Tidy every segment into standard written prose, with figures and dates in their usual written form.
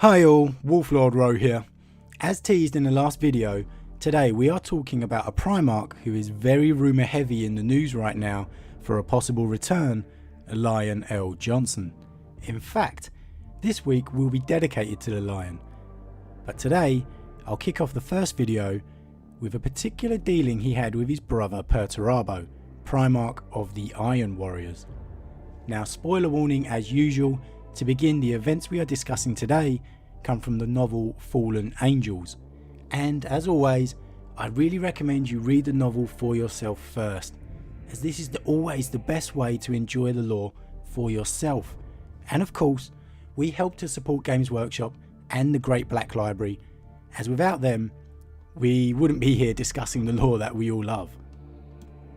Hi all, Wolf Lord Rho here. As teased in the last video, today we are talking about a Primarch who is very rumour heavy in the news right now for a possible return, Lion L. Jonson. In fact, this week will be dedicated to the Lion. But today, I'll kick off the first video with a particular dealing he had with his brother Perturabo, Primarch of the Iron Warriors. Now, spoiler warning as usual. To begin, the events we are discussing today come from the novel Fallen Angels, and as always, I really recommend you read the novel for yourself first, as this is always the best way to enjoy the lore for yourself. And of course, we help to support Games Workshop and the Great Black Library, as without them, we wouldn't be here discussing the lore that we all love.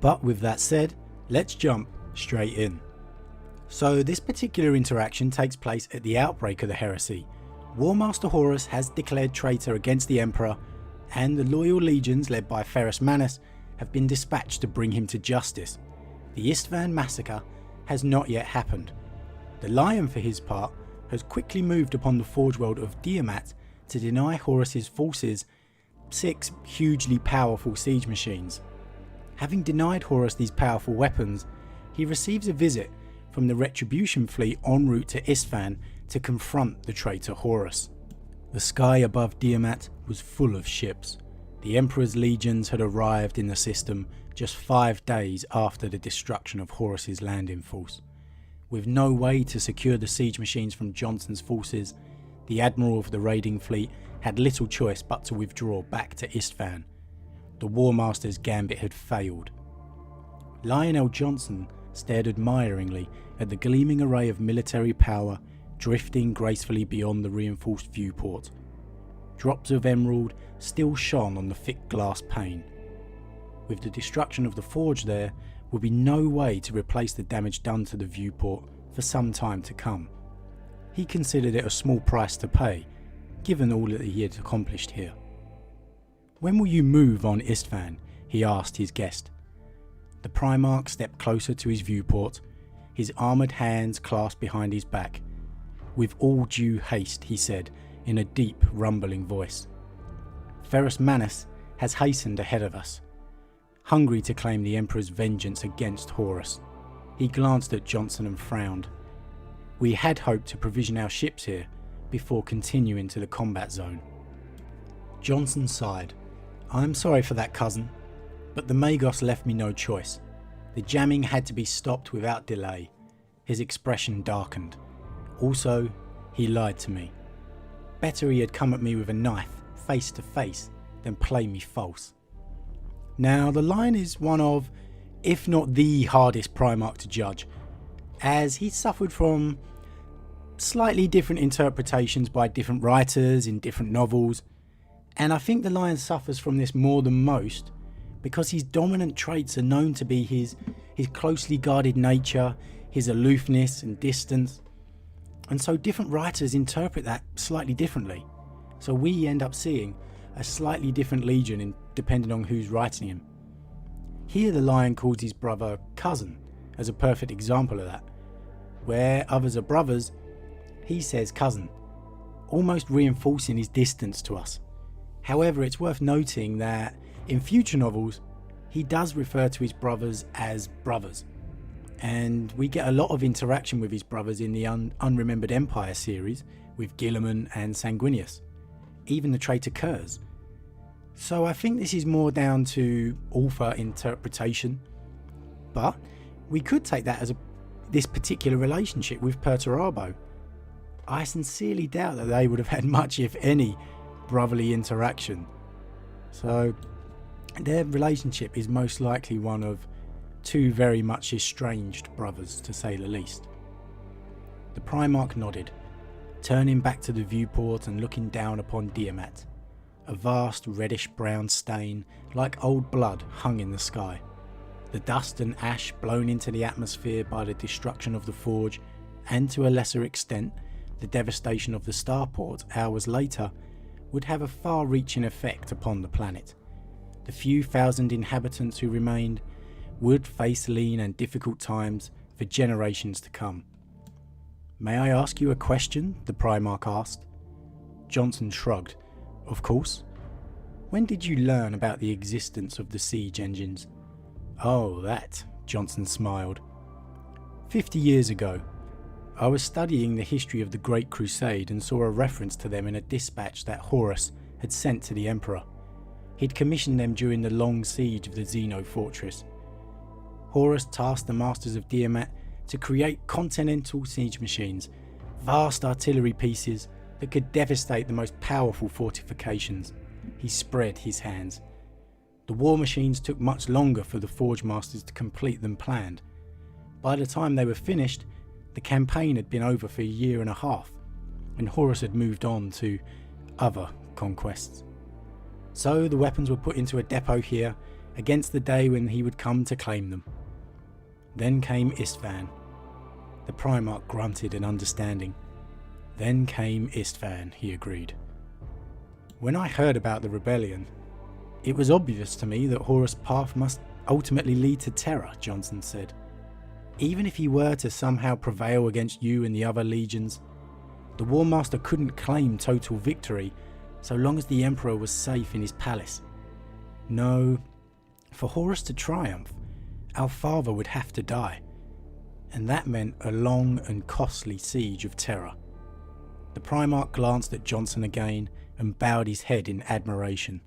But with that said, let's jump straight in. So this particular interaction takes place at the outbreak of the heresy. War Master Horus has declared traitor against the Emperor, and the loyal legions led by Ferrus Manus have been dispatched to bring him to justice. The Istvan massacre has not yet happened. The Lion, for his part, has quickly moved upon the forge world of Diamat to deny Horus's forces 6 hugely powerful siege machines. Having denied Horus these powerful weapons, he receives a visit from the Retribution fleet en route to Istvan to confront the traitor Horus. The sky above Diamat was full of ships. The Emperor's legions had arrived in the system just 5 days after the destruction of Horus's landing force. With no way to secure the siege machines from Jonson's forces, the Admiral of the raiding fleet had little choice but to withdraw back to Istvan. The War Master's gambit had failed. Lion L. Jonson stared admiringly at the gleaming array of military power drifting gracefully beyond the reinforced viewport. Drops of emerald still shone on the thick glass pane. With the destruction of the forge, there would be no way to replace the damage done to the viewport for some time to come. He considered it a small price to pay, given all that he had accomplished here. "When will you move on Istvan?" he asked his guest. The Primarch stepped closer to his viewport, his armoured hands clasped behind his back. "With all due haste," he said in a deep, rumbling voice. "Ferrus Manus has hastened ahead of us, hungry to claim the Emperor's vengeance against Horus." He glanced at Jonson and frowned. "We had hoped to provision our ships here before continuing to the combat zone." Jonson sighed. "I'm sorry for that, cousin, but the Magos left me no choice. The jamming had to be stopped without delay." His expression darkened. "Also, he lied to me. Better he had come at me with a knife, face to face, than play me false." Now, the Lion is one of, if not the hardest Primarch to judge, as he suffered from slightly different interpretations by different writers in different novels, and I think the Lion suffers from this more than most, because his dominant traits are known to be his closely guarded nature, his aloofness and distance, and so different writers interpret that slightly differently. So we end up seeing a slightly different Legion depending on who's writing him. Here the Lion calls his brother cousin as a perfect example of that. Where others are brothers, he says cousin, almost reinforcing his distance to us. However, it's worth noting that in future novels, he does refer to his brothers as brothers, and we get a lot of interaction with his brothers in the Unremembered Empire series with Guilliman and Sanguinius. Even the trait occurs. So I think this is more down to author interpretation, but we could take that as this particular relationship with Perturabo. I sincerely doubt that they would have had much, if any, brotherly interaction. So their relationship is most likely one of two very much estranged brothers, to say the least. The Primarch nodded, turning back to the viewport and looking down upon Diamat. A vast reddish-brown stain, like old blood, hung in the sky. The dust and ash blown into the atmosphere by the destruction of the forge, and to a lesser extent, the devastation of the starport hours later, would have a far-reaching effect upon the planet. The few thousand inhabitants who remained would face lean and difficult times for generations to come. "May I ask you a question?" the Primarch asked. Jonson shrugged. Of course. When did you learn about the existence of the siege engines? Oh, that, Jonson smiled. 50 years ago, I was studying the history of the Great Crusade and saw a reference to them in a dispatch that Horus had sent to the Emperor. He'd commissioned them during the long siege of the Zeno fortress. Horus tasked the masters of Tiamat to create continental siege machines, vast artillery pieces that could devastate the most powerful fortifications. He spread his hands. The war machines took much longer for the forge masters to complete than planned. By the time they were finished, the campaign had been over for a year and a half, and Horus had moved on to other conquests. So the weapons were put into a depot here against the day when he would come to claim them. Then came Istvan. The Primarch grunted in understanding. Then came Istvan, he agreed. When I heard about the rebellion, it was obvious to me that Horus' path must ultimately lead to terror, Jonson said. Even if he were to somehow prevail against you and the other legions, the War Master couldn't claim total victory so long as the Emperor was safe in his palace. No, for Horus to triumph, our father would have to die, and that meant a long and costly siege of terror. The Primarch glanced at Jonson again and bowed his head in admiration.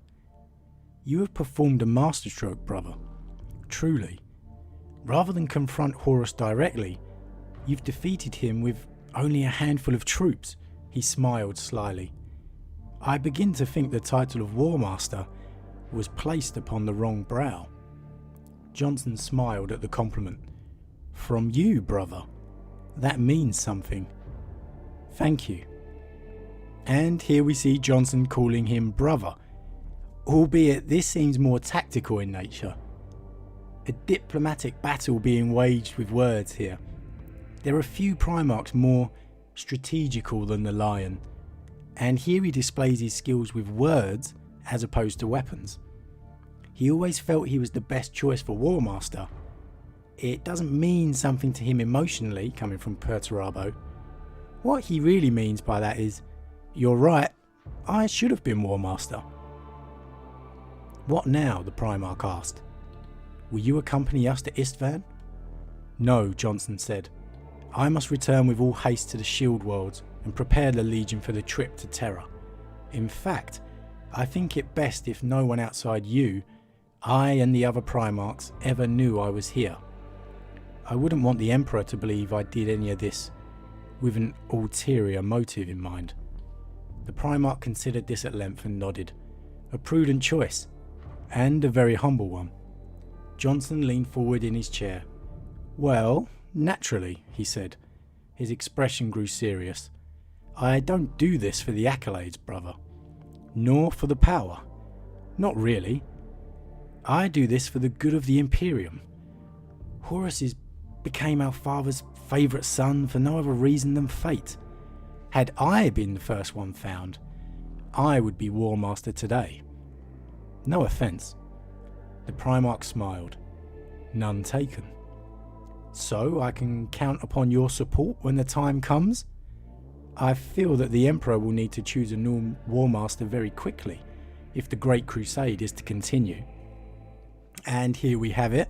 You have performed a masterstroke, brother. Truly. Rather than confront Horus directly, you've defeated him with only a handful of troops. He smiled slyly. I begin to think the title of War Master was placed upon the wrong brow. Jonson smiled at the compliment. From you, brother. That means something. Thank you. And here we see Jonson calling him brother, albeit this seems more tactical in nature. A diplomatic battle being waged with words here. There are few Primarchs more strategical than the Lion, and here he displays his skills with words as opposed to weapons. He always felt he was the best choice for War Master. It doesn't mean something to him emotionally, coming from Perturabo. What he really means by that is, you're right, I should have been War Master. What now? The Primarch asked. Will you accompany us to Istvan? No, Jonson said. I must return with all haste to the Shield Worlds and prepare the Legion for the trip to Terra. In fact, I think it best if no one outside you, I and the other Primarchs, ever knew I was here. I wouldn't want the Emperor to believe I did any of this with an ulterior motive in mind. The Primarch considered this at length and nodded. A prudent choice, and a very humble one. Jonson leaned forward in his chair. Well, naturally, he said. His expression grew serious. I don't do this for the accolades, brother. Nor for the power. Not really. I do this for the good of the Imperium. Horus became our father's favourite son for no other reason than fate. Had I been the first one found, I would be War Master today. No offence. The Primarch smiled. None taken. So I can count upon your support when the time comes? I feel that the Emperor will need to choose a new War Master very quickly if the Great Crusade is to continue. And here we have it,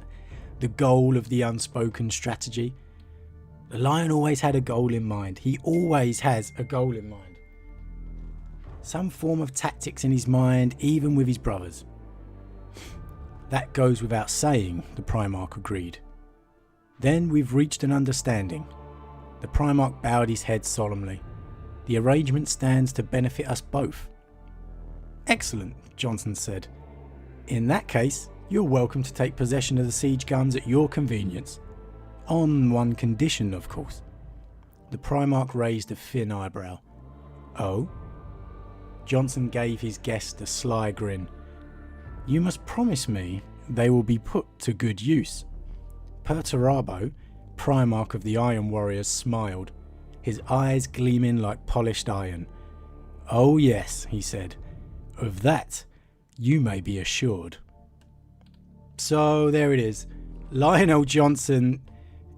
the goal of the unspoken strategy. The Lion always had a goal in mind. He always has a goal in mind. Some form of tactics in his mind, even with his brothers. That goes without saying, the Primarch agreed. Then we've reached an understanding. The Primarch bowed his head solemnly. The arrangement stands to benefit us both. Excellent, Jonson said. In that case, you're welcome to take possession of the siege guns at your convenience. On one condition, of course. The Primarch raised a thin eyebrow. Oh? Jonson gave his guest a sly grin. You must promise me they will be put to good use. Perturabo, Primarch of the Iron Warriors, smiled, his eyes gleaming like polished iron. Oh yes, he said. Of that, you may be assured. So there it is. Lionel Jonson,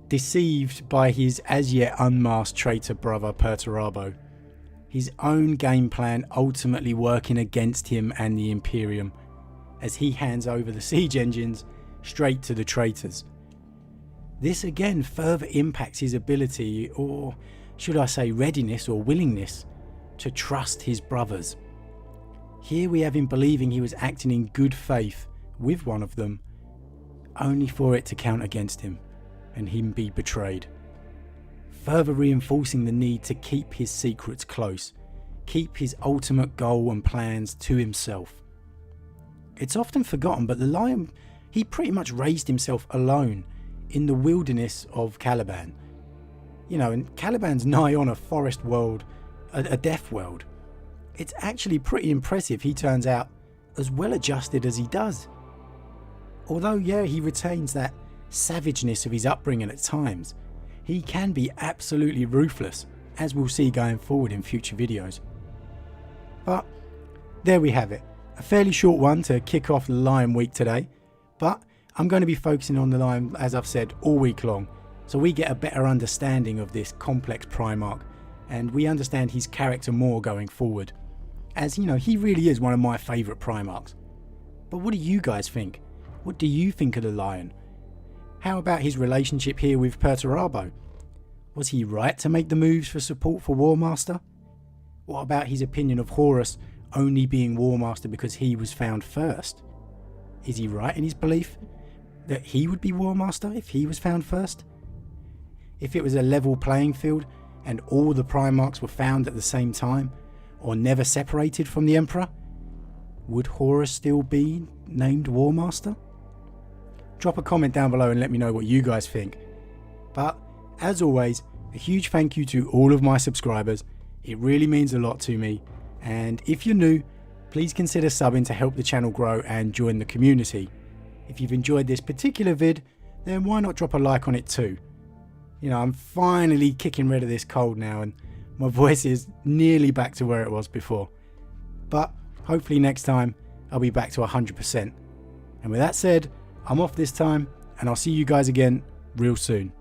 deceived by his as yet unmasked traitor brother Perturabo. his own game plan ultimately working against him and the Imperium, as he hands over the siege engines straight to the traitors. This again further impacts his ability, or should I say readiness or willingness, to trust his brothers. Here we have him believing he was acting in good faith with one of them, only for it to count against him and him be betrayed. Further reinforcing the need to keep his secrets close, keep his ultimate goal and plans to himself. It's often forgotten, but the lion, he pretty much raised himself alone in the wilderness of Caliban. You know, and Caliban's nigh on a forest world, a death world. It's actually pretty impressive he turns out as well adjusted as he does. Although, yeah, he retains that savageness of his upbringing at times, he can be absolutely ruthless, as we'll see going forward in future videos. But there we have it. A fairly short one to kick off the Lion Week today, but I'm going to be focusing on the Lion, as I've said, all week long, so we get a better understanding of this complex Primarch, and we understand his character more going forward. As you know, he really is one of my favourite Primarchs. But what do you guys think? What do you think of the Lion? How about his relationship here with Perturabo? Was he right to make the moves for support for War Master? What about his opinion of Horus only being War Master because he was found first? Is he right in his belief that he would be War Master if he was found first? If it was a level playing field and all the Primarchs were found at the same time, or never separated from the Emperor, would Horus still be named War Master? Drop a comment down below and let me know what you guys think. But as always, a huge thank you to all of my subscribers. It really means a lot to me, and if you're new, please consider subbing to help the channel grow and join the community. If you've enjoyed this particular vid, then why not drop a like on it too? You know, I'm finally kicking rid of this cold now and my voice is nearly back to where it was before. But hopefully next time I'll be back to 100%. And with that said, I'm off this time and I'll see you guys again real soon.